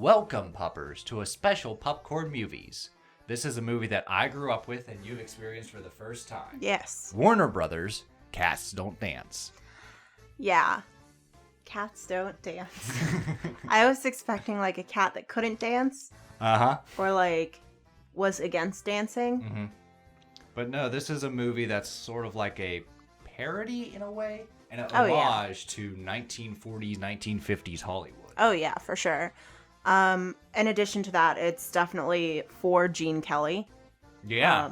Welcome, Puppers, to a special Pupcorn Movies. This is a movie that I grew up with and you've experienced for the first time. Yes. Warner Brothers, Cats Don't Dance. Yeah. Cats don't dance. I was expecting like a cat that couldn't dance. Uh-huh. Or like was against dancing. Mm-hmm. But no, this is a movie that's sort of like a parody in a way. And an homage to 1940s, 1950s Hollywood. Oh, yeah, for sure. In addition to that, it's definitely for Gene Kelly. Yeah.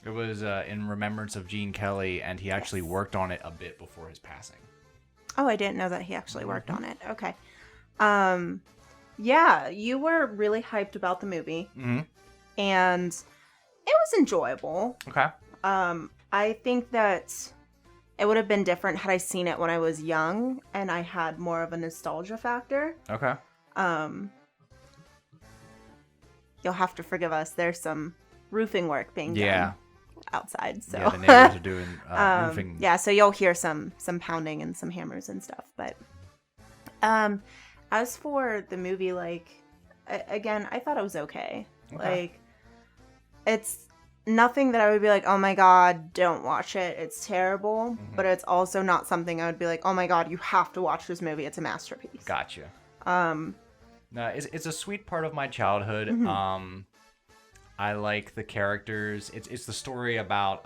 It was in remembrance of Gene Kelly, and he actually worked on it a bit before his passing. Oh, I didn't know that he actually worked on it. Okay. Yeah, you were really hyped about the movie. Mm-hmm. And it was enjoyable. Okay. I think that it would have been different had I seen it when I was young and I had more of a nostalgia factor. Okay. You'll have to forgive us. There's some roofing work being done outside. So yeah, the neighbors are doing roofing. Yeah, so you'll hear some pounding and some hammers and stuff. But as for the movie, like, again, I thought it was okay. Like, it's nothing that I would be like, oh my god, don't watch it, it's terrible. Mm-hmm. But it's also not something I would be like, oh my god, you have to watch this movie, it's a masterpiece. Gotcha. No, it's a sweet part of my childhood. Mm-hmm. I like the characters. It's the story about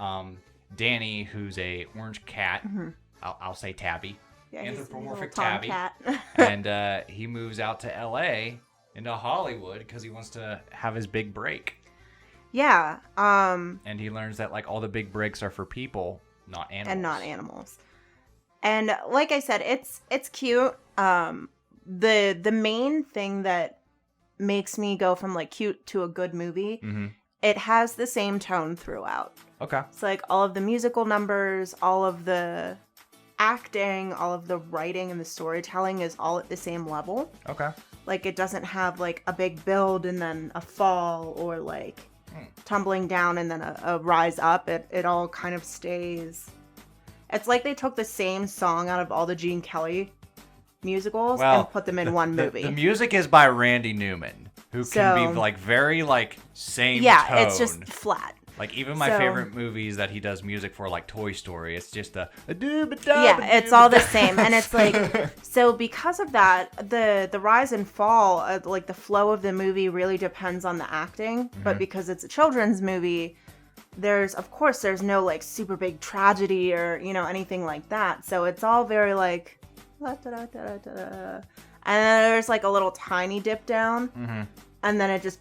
Danny, who's a orange cat. Mm-hmm. I'll say tabby. Yeah, anthropomorphic tabby. Cat. And he moves out to LA into Hollywood because he wants to have his big break. Yeah. And he learns that like all the big breaks are for people, not animals. And not animals. And like I said, it's cute. The main thing that makes me go from like cute to a good movie, mm-hmm. It has the same tone throughout. Okay. It's like all of the musical numbers, all of the acting, all of the writing and the storytelling is all at the same level. Okay. Like it doesn't have like a big build and then a fall or like tumbling down and then a rise up. It all kind of stays. It's like they took the same song out of all the Gene Kelly musicals and put them in one movie. The music is by Randy Newman, who can be like very like same tone. It's just flat. Like even my favorite movies that he does music for, like Toy Story, it's just it's all the same. And it's like, so because of that, the rise and fall, like the flow of the movie really depends on the acting. Mm-hmm. But because it's a children's movie, there's no like super big tragedy or, anything like that. So it's all very like, and then there's like a little tiny dip down. Mm-hmm. And then it just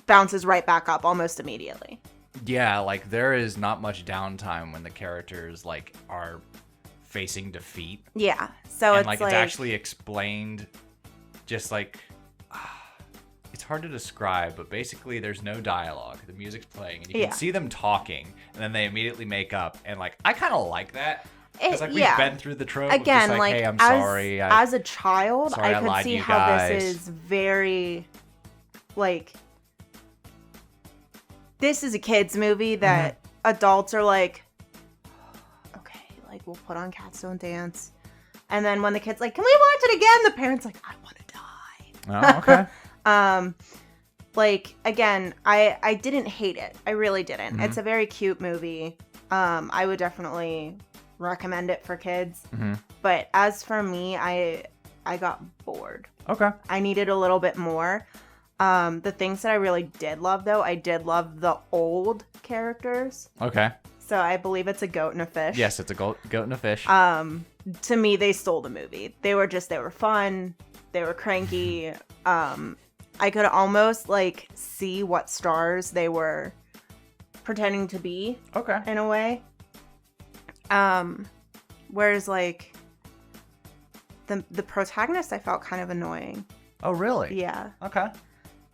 bounces right back up almost immediately. Yeah, like there is not much downtime when the characters like are facing defeat. Yeah, so and, it's actually explained. Just like it's hard to describe, but basically there's no dialogue. The music's playing, and you can see them talking, and then they immediately make up. And like I kind of like that because like we've been through the trope. Again, of just, like hey, I'm sorry. As a child, I could see how this is very like. This is a kid's movie that adults are like, okay, like we'll put on Cats Don't Dance. And then when the kid's like, can we watch it again? The parent's like, I want to die. Oh, okay. Like, again, I didn't hate it. I really didn't. Mm-hmm. It's a very cute movie. I would definitely recommend it for kids. Mm-hmm. But as for me, I got bored. Okay. I needed a little bit more. The things that I really did love, though, I did love the old characters. Okay. So I believe it's a goat and a fish. Yes, it's a goat and a fish. To me, they stole the movie. They were fun. They were cranky. I could almost like see what stars they were pretending to be. Okay. In a way. Whereas like the protagonist, I felt kind of annoying. Oh, really? Yeah. Okay.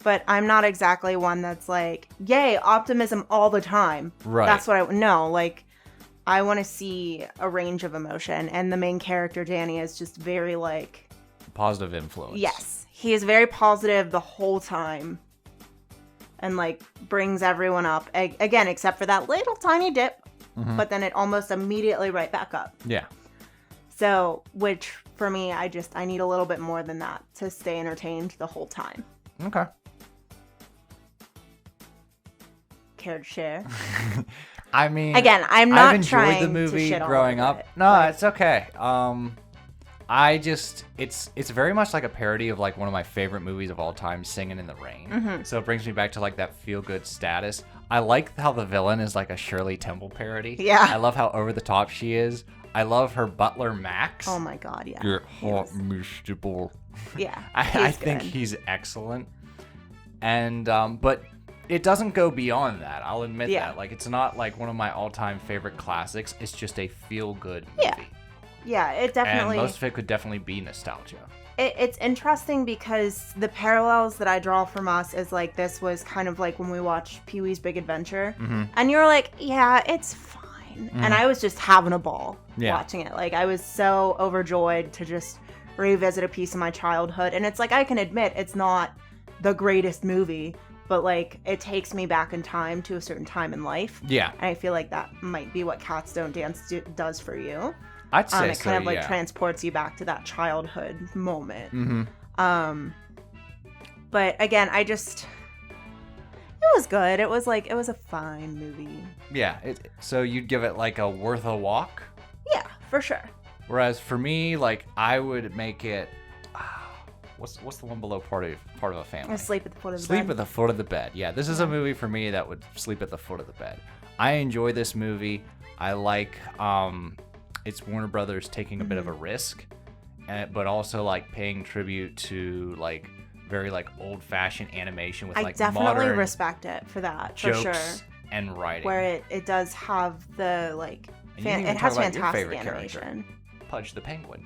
But I'm not exactly one that's like, yay, optimism all the time. Right. That's what like, I want to see a range of emotion. And the main character, Danny, is just very, like... positive influence. Yes. He is very positive the whole time. And, like, brings everyone up. Again, except for that little tiny dip. Mm-hmm. But then it almost immediately right back up. Yeah. So, which, for me, I need a little bit more than that to stay entertained the whole time. Okay. Care to share? I mean, again, I'm not I've enjoyed trying the movie to shit all growing over up. it, No, but- it's okay. It's very much like a parody of like one of my favorite movies of all time, Singing in the Rain. Mm-hmm. So it brings me back to like that feel good status. I like how the villain is like a Shirley Temple parody. Yeah. I love how over the top she is. I love her butler Max. Oh my god, yeah. You're He hot, was- Mr. Bull. Yeah. I he's think good. he's excellent. And but it doesn't go beyond that. I'll admit Yeah. that. Like it's not like one of my all-time favorite classics. It's just a feel-good movie. Yeah. Yeah, it definitely. And most of it could definitely be nostalgia. It's interesting because the parallels that I draw from us is like this was kind of like when we watched Pee-wee's Big Adventure, and you're like, yeah, it's fine, and I was just having a ball watching it. Like I was so overjoyed to just revisit a piece of my childhood, and it's like I can admit it's not the greatest movie, but like it takes me back in time to a certain time in life. Yeah, and I feel like that might be what Cats Don't Dance does for you. I'd say it so, kind of like yeah. transports you back to that childhood moment. Mm-hmm. But again, it was good. It was a fine movie. Yeah, so you'd give it like a worth a walk? Yeah, for sure. Whereas for me, like I would make it what's the one below part of a family? Sleep at the foot of the Sleep bed. at the foot of the bed. Yeah, this is a movie for me that would sleep at the foot of the bed. I enjoy this movie. I like it's Warner Brothers taking a bit of a risk, but also like paying tribute to like very like old-fashioned animation with I like definitely modern respect it for that, for jokes sure. and writing. Where it does have the like, And you can even it has talk about your fantastic favorite character. animation. Pudge the Penguin.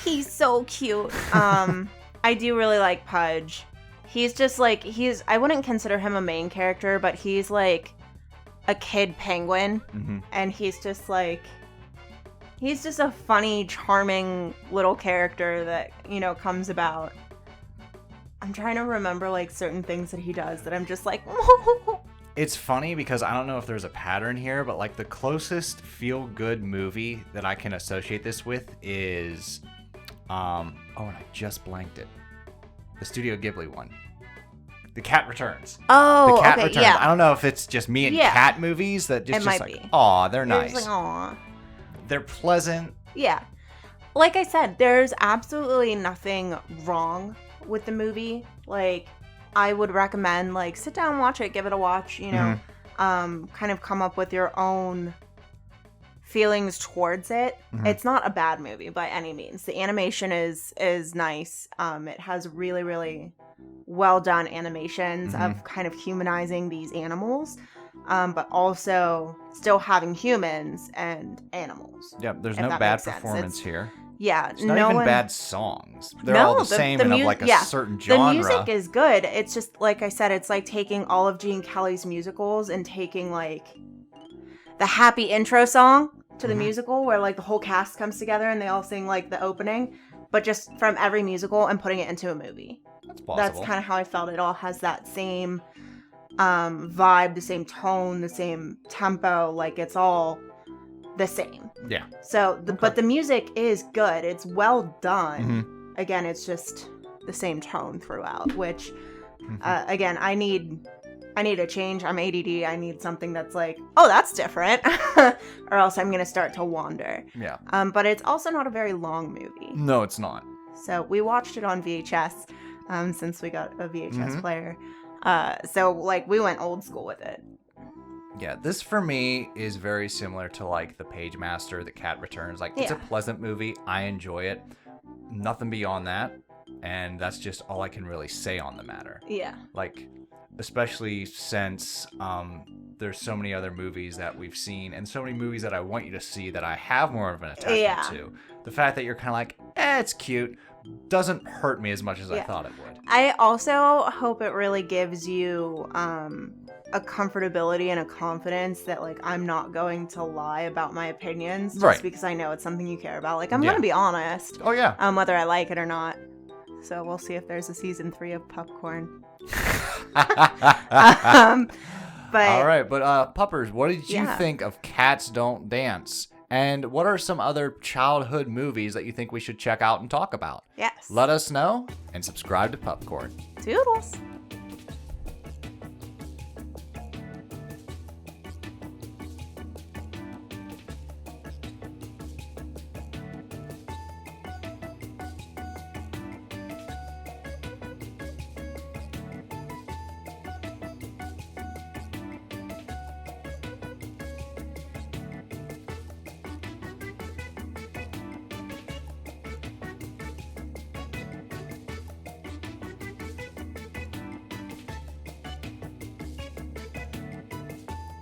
He's so cute. I do really like Pudge. He's just like I wouldn't consider him a main character, but he's like a kid penguin, and he's just a funny, charming little character that, you know, comes about. I'm trying to remember like certain things that he does that I'm just like It's funny because I don't know if there's a pattern here, but like the closest feel-good movie that I can associate this with is and I just blanked it. The Studio Ghibli one. The Cat Returns. Oh, The Cat okay, Returns. yeah. I don't know if it's just me and cat movies that It just might like, be. aw, they're You're nice. just like, aw. They're pleasant. Yeah. Like I said, there's absolutely nothing wrong with the movie. Like, I would recommend, like, sit down, watch it, give it a watch, you know, kind of come up with your own feelings towards it. It's not a bad movie by any means. The animation is nice. It has really, really well done animations of kind of humanizing these animals, but also still having humans and animals. Yeah, there's if no that bad makes sense. performance here. Yeah, It's not even bad songs. They're No, all the same and of like a certain genre. The music is good. It's just, like I said, it's like taking all of Gene Kelly's musicals and taking like the happy intro song to the musical where like the whole cast comes together and they all sing like the opening, but just from every musical and putting it into a movie. That's possible. That's kind of how I felt. It all has that same vibe, the same tone, the same tempo. Like it's all the same. Yeah. So, but the music is good. It's well done. Again, it's just the same tone throughout, which, again, I need a change. I'm ADD. I need something that's like, oh, that's different, or else I'm gonna start to wander. Yeah. But it's also not a very long movie. No, it's not. So we watched it on VHS, since we got a VHS player. So like we went old school with it. Yeah, this for me is very similar to like The Page Master, The Cat Returns. Like it's a pleasant movie. I enjoy it. Nothing beyond that. And that's just all I can really say on the matter. Yeah. Like, especially since there's so many other movies that we've seen and so many movies that I want you to see that I have more of an attachment to. The fact that you're kind of like, it's cute, doesn't hurt me as much as I thought it would. I also hope it really gives you a comfortability and a confidence that like I'm not going to lie about my opinions just because I know it's something you care about. Like I'm gonna be honest. Oh yeah. Whether I like it or not. So we'll see if there's a season 3 of Pupcorn. But all right, but Puppers, what did you think of Cats Don't Dance? And what are some other childhood movies that you think we should check out and talk about? Yes. Let us know and subscribe to Pupcorn. Toodles.